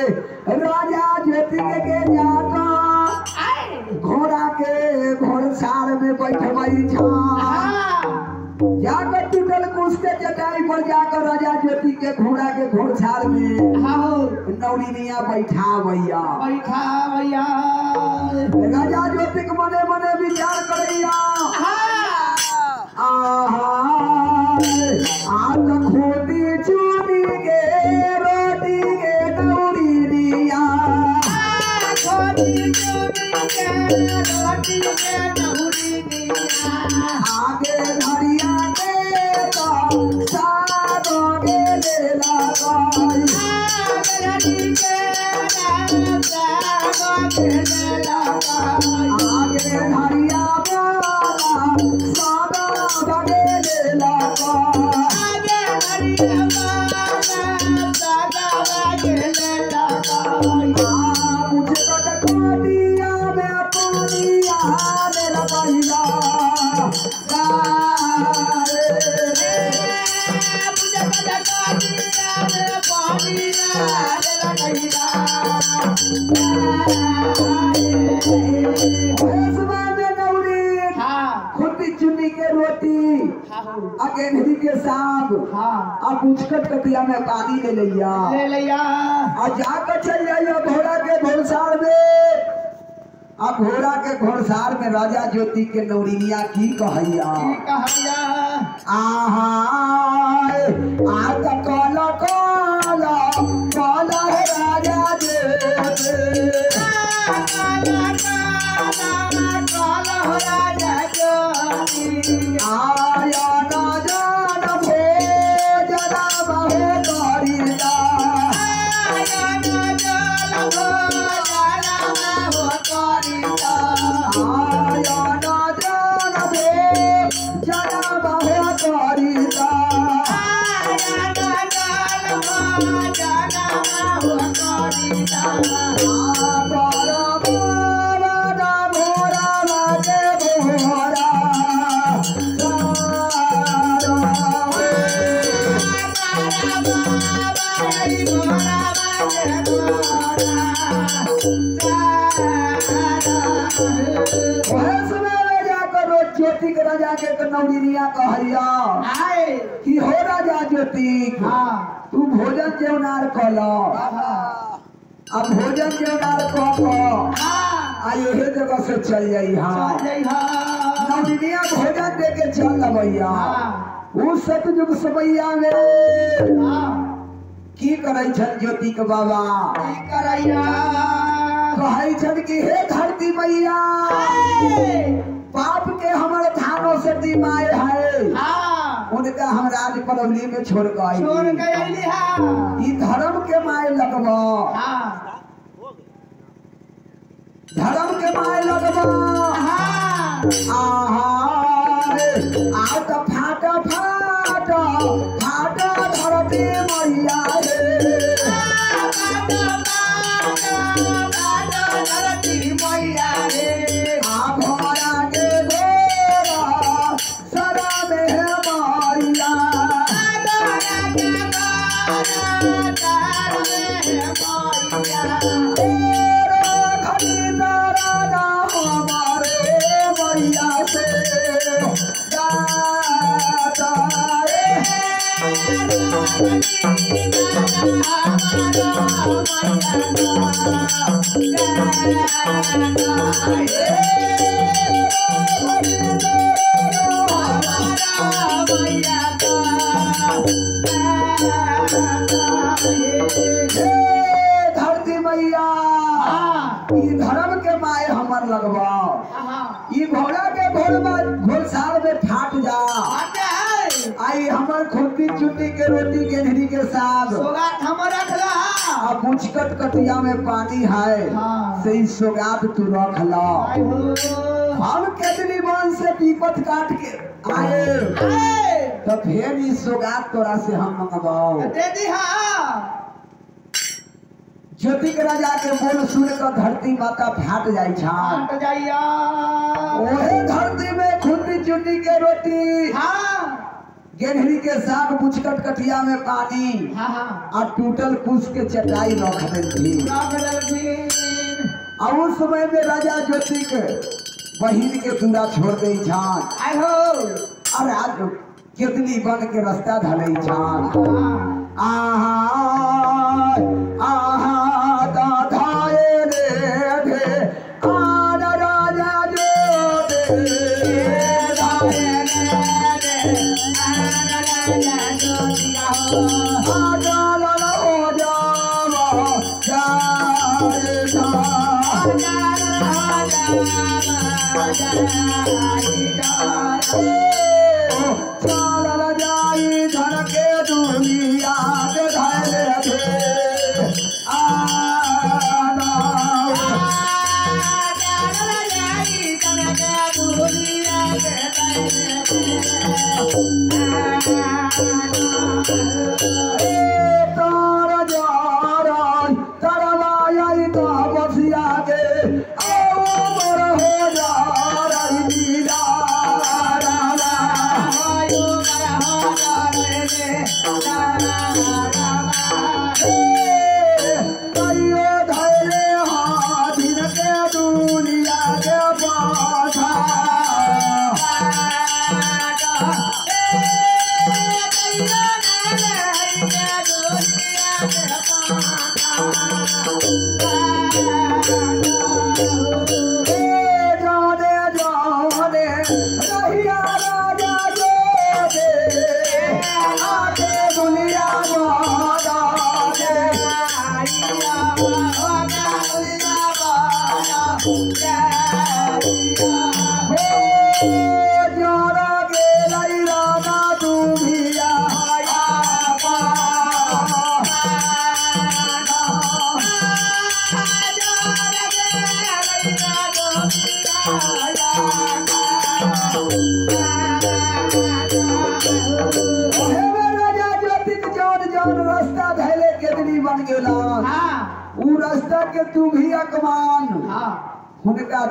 राजा ज्योति के जाता घोड़ा के घोड़सार में बैठबई छा जाकर टूटल कुश्ते चटाई पर जाकर राजा ज्योति के घोड़ा के घोड़सार में नौरिनिया बैठा भैया राजा ज्योति के मने मने विचार करैया आत खोदी चूड़ी के रोटी के नौरिनिया आगे धरिया के तो सादो के ले लगाई आगे धरिया सादो के ले चुनी के रोटी अगेनही के साग अब उचकट कटिया में पानी ले लिया और जाकर चल जाइए घोड़ा के घोड़सार में। अब घोड़ा के घोड़सार में राजा ज्योति के नौरिनिया की कहैया आहा आका काला काला काला राजा आया ना जान भोजन बहु करिता आया ना जान भोजन बहु करिता आया ना जान भोजन बहु करिता आया ना जान भोजन बहु करिता ज्योति के राजा के नौरिनिया कहैया कि हो राजा ज्योति तू भोजन जेवनार कला अब भोजन जेवनार कह यही जगह से चल जाई नौरिनिया भोजन दे के चल भैया उस सतयुग समैया में की करे छन ज्योति के बाबा कहै छन कि हे धरती मैया पाप के हमारे थानों से दिमाए है उनका हम राज परवली में छोड़ गए धर्म के माए लगवा धर्म के माए लगवा फाटा फाटा फाटा धरती मैया धरती मैया धर्म के माए हमर लगवाओ घोड़ा के घोड़सार में फाट जा आई हमर खुदी चुनी के रोटी गेनहरी के साग अब मुचकट कटिया में पानी है सही सोगात तू रख ला हम केतनी वन से पीपत काट के आए तो फिर इस सोगात तोरा से हम मंगवाओ दे दी ज्योति के राजा के बोल सुन कर धरती माता फाट जाई ओहे धरती में खुदी चुनी के रोटी गेंढरी के साग बुचकट कटिया में पानी और टूटल कुश के चटाई रख देती। और उस समय में राजा ज्योति के बहिन के दूरा छोड़ दे जान और आज कितनी बन के रास्ता धले जान। आहा आहा दाधाए रे रे आना राजा ज्योति रास्ता के तू भी अकमान उनका